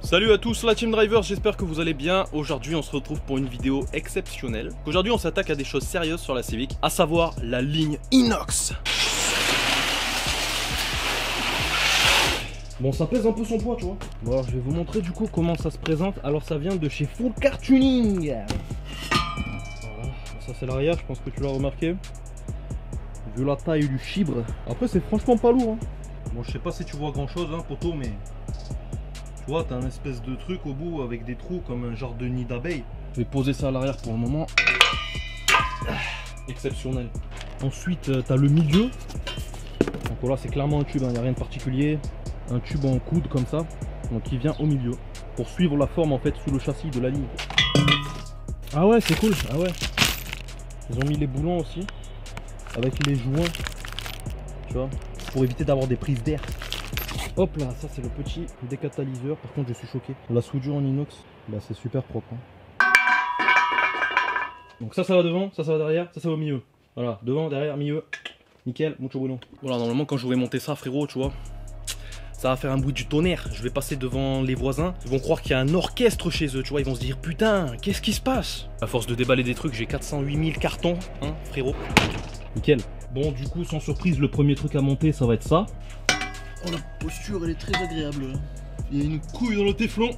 Salut à tous la Team Driver, j'espère que vous allez bien. Aujourd'hui on se retrouve pour une vidéo exceptionnelle. Aujourd'hui on s'attaque à des choses sérieuses sur la Civic, à savoir la ligne inox. Bon, ça pèse un peu son poids, tu vois. Bon, alors je vais vous montrer du coup comment ça se présente. Alors ça vient de chez Full Car Tuning. Voilà, ça c'est l'arrière, je pense que tu l'as remarqué. Vu la taille du chibre. Après c'est franchement pas lourd, hein. Bon, je sais pas si tu vois grand chose, hein, poteau, mais tu vois, t'as un espèce de truc au bout avec des trous comme un genre de nid d'abeille. Je vais poser ça à l'arrière pour le moment. Exceptionnel. Ensuite, t'as le milieu. Donc voilà, c'est clairement un tube, il n'y a rien de particulier. Un tube en coude comme ça, donc il vient au milieu pour suivre la forme en fait sous le châssis de la ligne. Ah ouais, c'est cool. Ah ouais, ils ont mis les boulons aussi avec les joints, tu vois, pour éviter d'avoir des prises d'air. Hop là, ça c'est le petit décatalyseur. Par contre je suis choqué, la soudure en inox, bah c'est super propre, hein. Donc ça va devant, ça va derrière, ça va au milieu. Voilà, devant, derrière, milieu, nickel, mucho bueno. Voilà, normalement quand je voudrais monter ça, frérot, tu vois, ça va faire un bruit du tonnerre. Je vais passer devant les voisins. Ils vont croire qu'il y a un orchestre chez eux, tu vois. Ils vont se dire, putain, qu'est-ce qui se passe? À force de déballer des trucs, j'ai 408 000 cartons, hein, frérot. Nickel. Bon, du coup, sans surprise, le premier truc à monter, ça va être ça. Oh, la posture, elle est très agréable. Il y a une couille dans le téflon.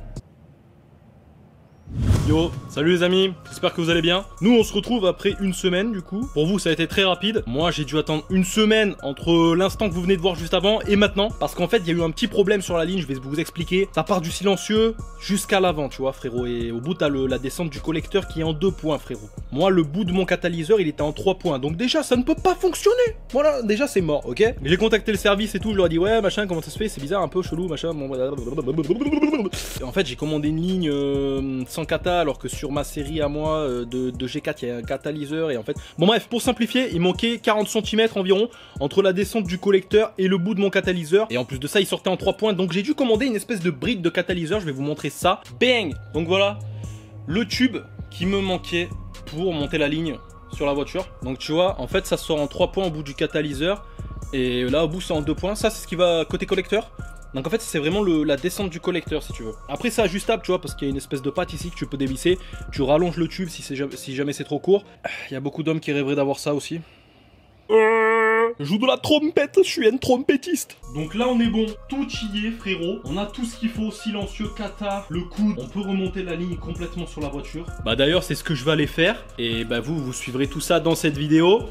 Yo, salut les amis, j'espère que vous allez bien. Nous on se retrouve après une semaine du coup. Pour vous ça a été très rapide. Moi j'ai dû attendre une semaine entre l'instant que vous venez de voir juste avant et maintenant. Parce qu'en fait il y a eu un petit problème sur la ligne, je vais vous expliquer. Ça part du silencieux jusqu'à l'avant, tu vois frérot. Et au bout t'as la descente du collecteur qui est en 2 points frérot. Moi le bout de mon catalyseur il était en 3 points. Donc déjà ça ne peut pas fonctionner. Voilà, déjà c'est mort, ok. J'ai contacté le service et tout, je leur ai dit ouais machin comment ça se fait, c'est bizarre un peu chelou machin. Et en fait j'ai commandé une ligne sans cata. Alors que sur ma série à moi de G4 il y a un catalyseur et en fait bon bref, pour simplifier il manquait 40 cm environ entre la descente du collecteur et le bout de mon catalyseur et en plus de ça il sortait en 3 points, donc j'ai dû commander une espèce de bride de catalyseur. Je vais vous montrer ça. Bang. Donc voilà le tube qui me manquait pour monter la ligne sur la voiture. Donc tu vois en fait ça sort en 3 points au bout du catalyseur et là au bout c'est en 2 points. Ça c'est ce qui va côté collecteur. Donc en fait c'est vraiment la descente du collecteur si tu veux. Après c'est ajustable tu vois parce qu'il y a une espèce de patte ici que tu peux dévisser. Tu rallonges le tube si jamais c'est trop court. Il y a beaucoup d'hommes qui rêveraient d'avoir ça aussi. Je joue de la trompette, je suis un trompettiste. Donc là on est bon, tout y est frérot. On a tout ce qu'il faut, silencieux, kata, le coude. On peut remonter la ligne complètement sur la voiture. Bah d'ailleurs c'est ce que je vais aller faire. Et bah vous suivrez tout ça dans cette vidéo.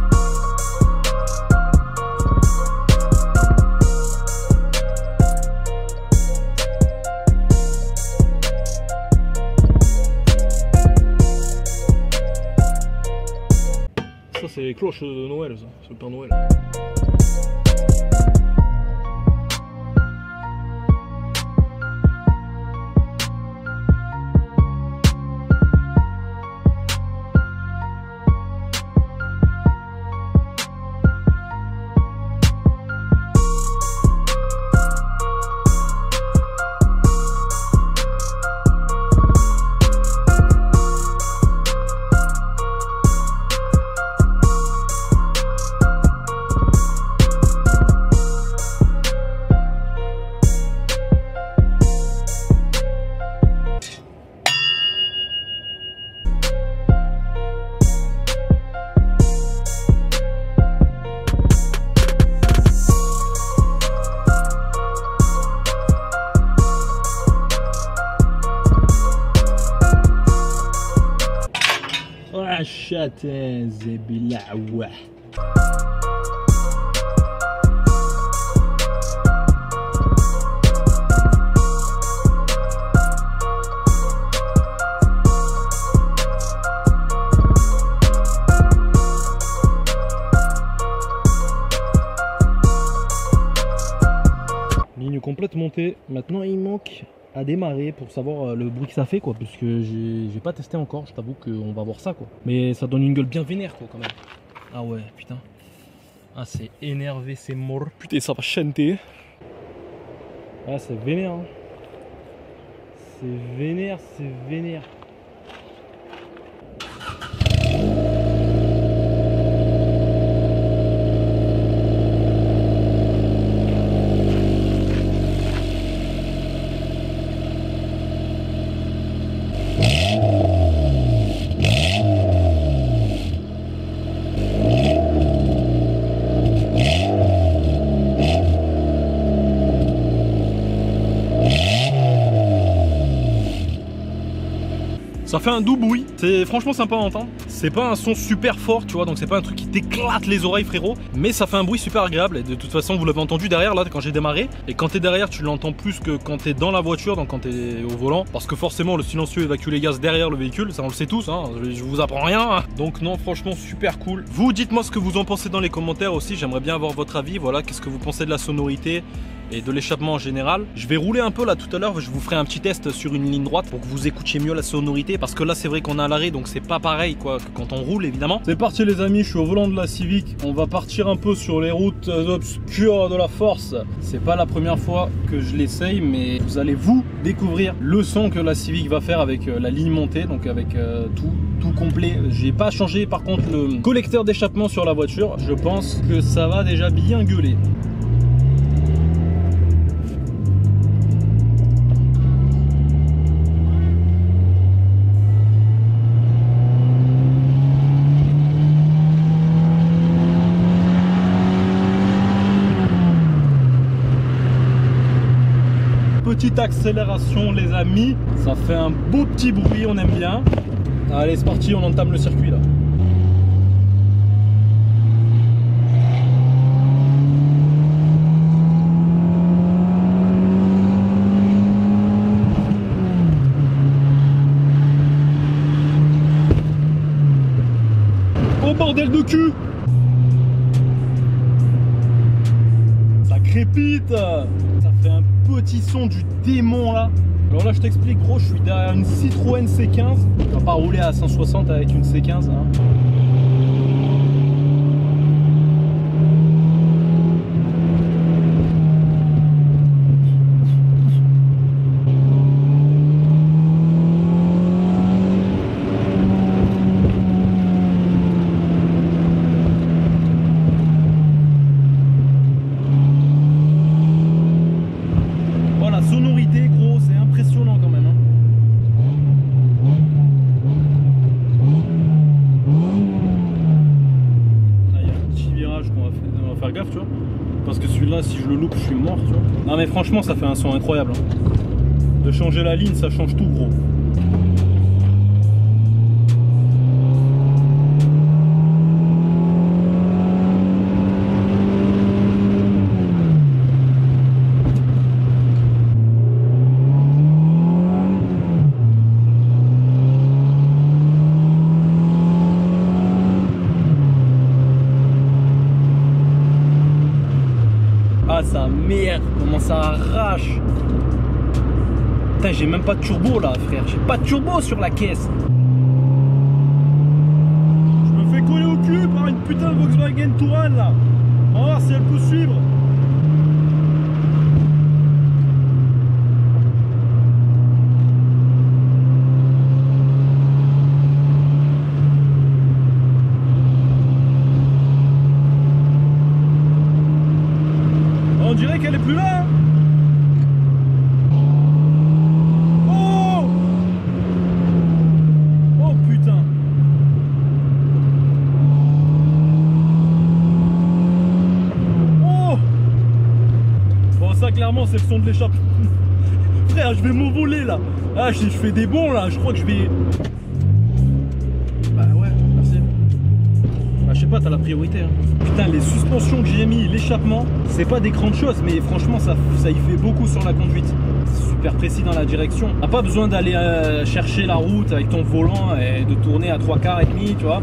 Ça c'est les cloches de Noël, ça, c'est le Père Noël. Chatin zebilawa. Ligne complète montée. Maintenant il manque à démarrer pour savoir le bruit que ça fait quoi, parce que j'ai pas testé encore, je t'avoue qu'on va voir ça quoi, mais ça donne une gueule bien vénère quoi quand même. Ah ouais putain, ah c'est énervé, c'est mort, putain ça va chanter. Ah c'est vénère hein. C'est vénère, c'est vénère. Ça fait un doux bruit, c'est franchement sympa à entendre. C'est pas un son super fort, tu vois, donc c'est pas un truc qui t'éclate les oreilles, frérot. Mais ça fait un bruit super agréable. Et de toute façon, vous l'avez entendu derrière là quand j'ai démarré. Et quand t'es derrière, tu l'entends plus que quand t'es dans la voiture, donc quand t'es au volant. Parce que forcément, le silencieux évacue les gaz derrière le véhicule, ça on le sait tous, hein. Je vous apprends rien. Hein. Donc non, franchement, super cool. Vous dites-moi ce que vous en pensez dans les commentaires aussi. J'aimerais bien avoir votre avis. Voilà, qu'est-ce que vous pensez de la sonorité et de l'échappement en général. Je vais rouler un peu là tout à l'heure, je vous ferai un petit test sur une ligne droite pour que vous écoutiez mieux la sonorité, parce que là c'est vrai qu'on est à l'arrêt, donc c'est pas pareil quoi que quand on roule évidemment. C'est parti les amis, je suis au volant de la Civic, on va partir un peu sur les routes obscures de la force. C'est pas la première fois que je l'essaye, mais vous allez vous découvrir le son que la Civic va faire avec la ligne montée, donc avec tout complet. J'ai pas changé par contre le collecteur d'échappement sur la voiture, je pense que ça va déjà bien gueuler. Petite accélération les amis, ça fait un beau petit bruit, on aime bien. Allez c'est parti, on entame le circuit là. Oh bordel de cul! Ça crépite! Ça fait un petit son du démon là. Alors là je t'explique gros, je suis derrière une Citroën C15. On va pas rouler à 160 avec une C15 hein. Sonorité gros, c'est impressionnant quand même hein. Là il y a un petit virage qu'on va faire gaffe tu vois. Parce que celui-là si je le loupe je suis mort tu vois. Non mais franchement ça fait un son incroyable hein. De changer la ligne ça change tout gros. Ah sa merde, comment ça arrache. Putain j'ai même pas de turbo là frère, j'ai pas de turbo sur la caisse. Je me fais coller au cul par une putain de Volkswagen Touran là. On va voir si elle peut suivre. On dirait qu'elle est plus là. Oh oh putain. Oh bon ça clairement c'est le son de l'échappe. Frère je vais m'envoler là. Ah je fais des bons là, je crois que je vais... Bah ouais merci. Ah, je sais pas, t'as la priorité hein. Putain les suspensions que j'ai mis, l'échappement, c'est pas des grandes choses mais franchement ça y fait beaucoup sur la conduite. Super précis dans la direction. T'as pas besoin d'aller chercher la route avec ton volant et de tourner à 3/4 et demi tu vois.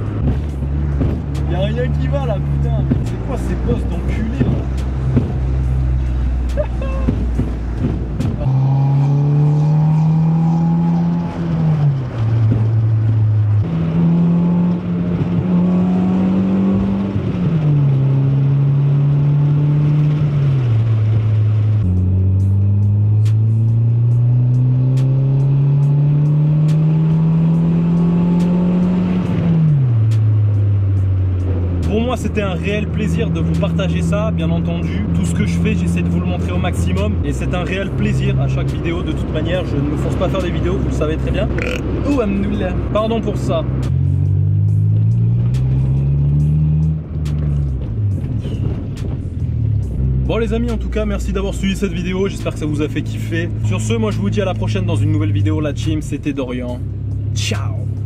Y'a rien qui va là putain. C'est quoi ces bosses d'enculés là? Pour moi c'était un réel plaisir de vous partager ça, bien entendu. Tout ce que je fais, j'essaie de vous le montrer au maximum. Et c'est un réel plaisir à chaque vidéo. De toute manière, je ne me force pas à faire des vidéos, vous le savez très bien. Oh, pardon pour ça. Bon les amis, en tout cas, merci d'avoir suivi cette vidéo. J'espère que ça vous a fait kiffer. Sur ce, moi je vous dis à la prochaine dans une nouvelle vidéo. La team, c'était Dorian. Ciao.